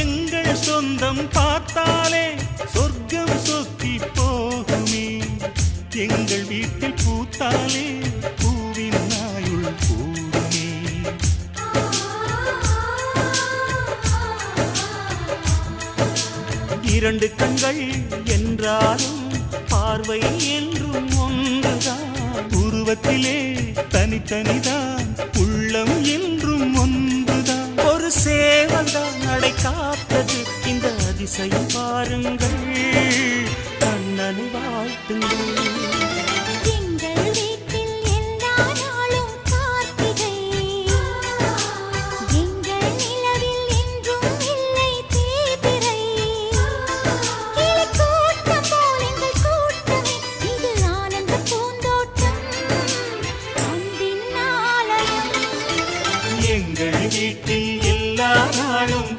எங்கள் சொந்தம் பார்த்தாலே சொர்க்கம் சொத்தி போகுமே. எங்கள் வீட்டில் பூத்தாலே பூவின் நாயுள் கூடுமே. இரண்டு கண்கள் என்றாலும் பார்வை என்றும் ஒன்றுதான். உருவத்திலே தனித்தனிதான், உள்ளம் என்றும் ஒன்றுதான். ஒரு சேவல்தான் நடை காத்தது, இந்த அதிசயம் பாருங்கள். கண்ணனை வாழ்த்துங்கள்.